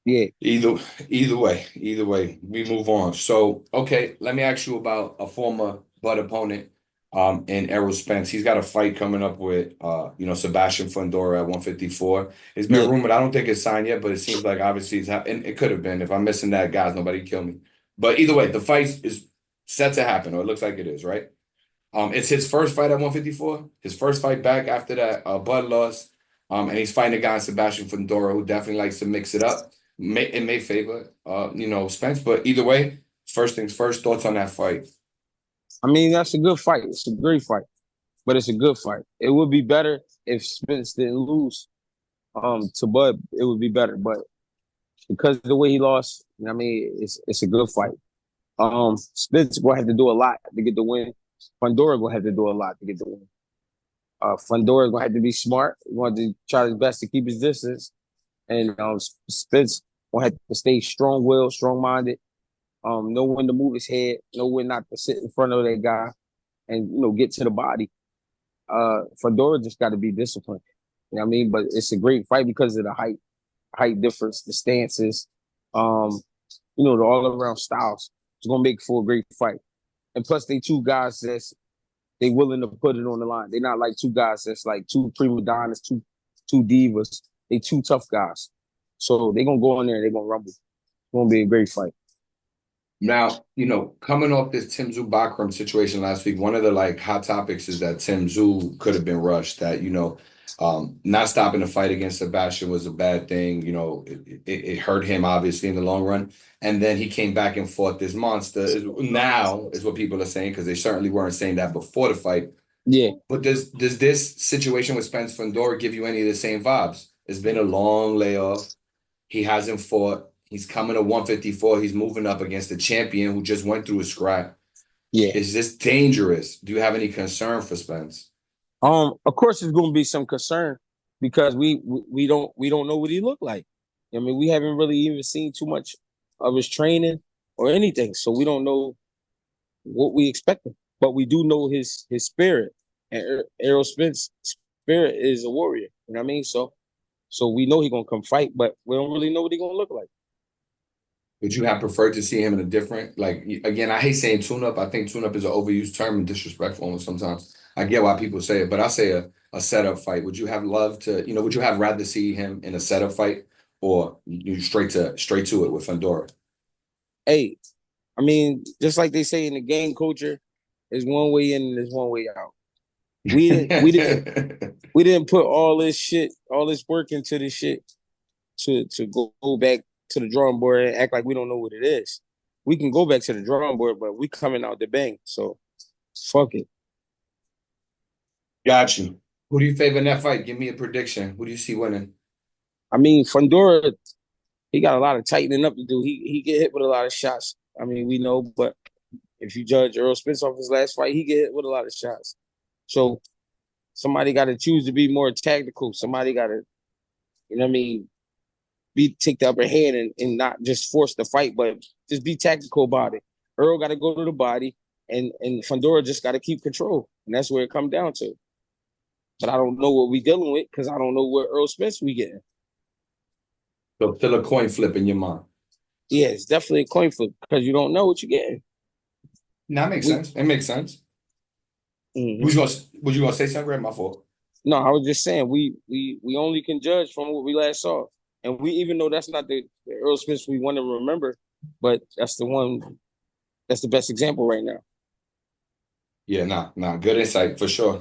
Yeah, Either either way, we move on. So, okay, let me ask you about a former Bud opponent, in Errol Spence. He's got a fight coming up with Sebastian Fundora at 154. It's been yeah. rumored. I don't think it's signed yet, but it seems like obviously it's happening. It could have been. If I'm missing that, guys, nobody kill me. But either way, the fight is set to happen, or it looks like it is, right? It's his first fight at 154, his first fight back after that Bud loss. And he's fighting a guy, Sebastian Fundora, who definitely likes to mix it up. It may favor Spence, but either way, first things first, thoughts on that fight. I mean, that's a good fight. It's a great fight, but it's a good fight. It would be better if Spence didn't lose to Bud. It would be better, but because of the way he lost, I mean, it's a good fight. Spence gonna have to do a lot to get the win. Fundora gonna have to do a lot to get the win. Fundora gonna have to be smart. He going to try his best to keep his distance, and Spence gonna have to stay strong-willed, strong-minded. Know when to move his head, know when not to sit in front of that guy, and get to the body. Fundora just got to be disciplined. You know what I mean? But it's a great fight because of the height difference, the stances, the all around styles. It's gonna make for a great fight. And plus, they two guys they willing to put it on the line. They're not like two guys that's like two prima donnas, two divas. They two tough guys. So they're gonna go in there and they're gonna rumble. It's gonna be a great fight. Now, coming off this Tim Tszyu Bakram situation last week, one of the like hot topics is that Tim Tszyu could have been rushed. That not stopping the fight against Sebastian was a bad thing. It hurt him obviously in the long run. And then he came back and fought this monster. Now is what people are saying because they certainly weren't saying that before the fight. Yeah. But does this situation with Spence Fundora give you any of the same vibes? It's been a long layoff. He hasn't fought. He's coming to 154. He's moving up against the champion who just went through a scrap. Yeah. Is this dangerous? Do you have any concern for Spence? Of course, there's going to be some concern because we don't know what he looked like. I mean, we haven't really even seen too much of his training or anything, so we don't know what we expect him. But we do know his spirit, and Errol Spence spirit is a warrior. You know what I mean? So we know he's gonna come fight, but we don't really know what he's gonna look like. Would you have preferred to see him in a different, like, again, I hate saying tune up. I think tune up is an overused term and disrespectful almost sometimes. I get why people say it, but I say a setup fight. Would you have loved to, would you have rather see him in a setup fight or you straight to it with Fundora? Hey, I mean, just like they say in the game culture, there's one way in and there's one way out. We didn't we didn't we didn't put all this shit, all this work into this shit to go back to the drawing board and act like we don't know what it is. We can go back to the drawing board, but we coming out the bang. So fuck it. Got you. Who do you favor in that fight? Give me a prediction. Who do you see winning? I mean, Fundora, he got a lot of tightening up to do. He get hit with a lot of shots. I mean, we know, but if you judge Errol Spence off his last fight, he get hit with a lot of shots. So somebody got to choose to be more tactical. Somebody got to, you know what I mean, take the upper hand and not just force the fight, but just be tactical about it. Errol got to go to the body, and Fundora just got to keep control, and that's where it comes down to. But I don't know what we dealing with because I don't know what Errol Spence we getting. So still a coin flip in your mind. Yeah, it's definitely a coin flip because you don't know what you're getting. That makes sense. It makes sense. Mm-hmm. Was you gonna say something? Greg? My fault. No, I was just saying we only can judge from what we last saw, and we even though that's not the Errol Spence we want to remember, but that's the one that's the best example right now. Yeah, nah, good insight for sure.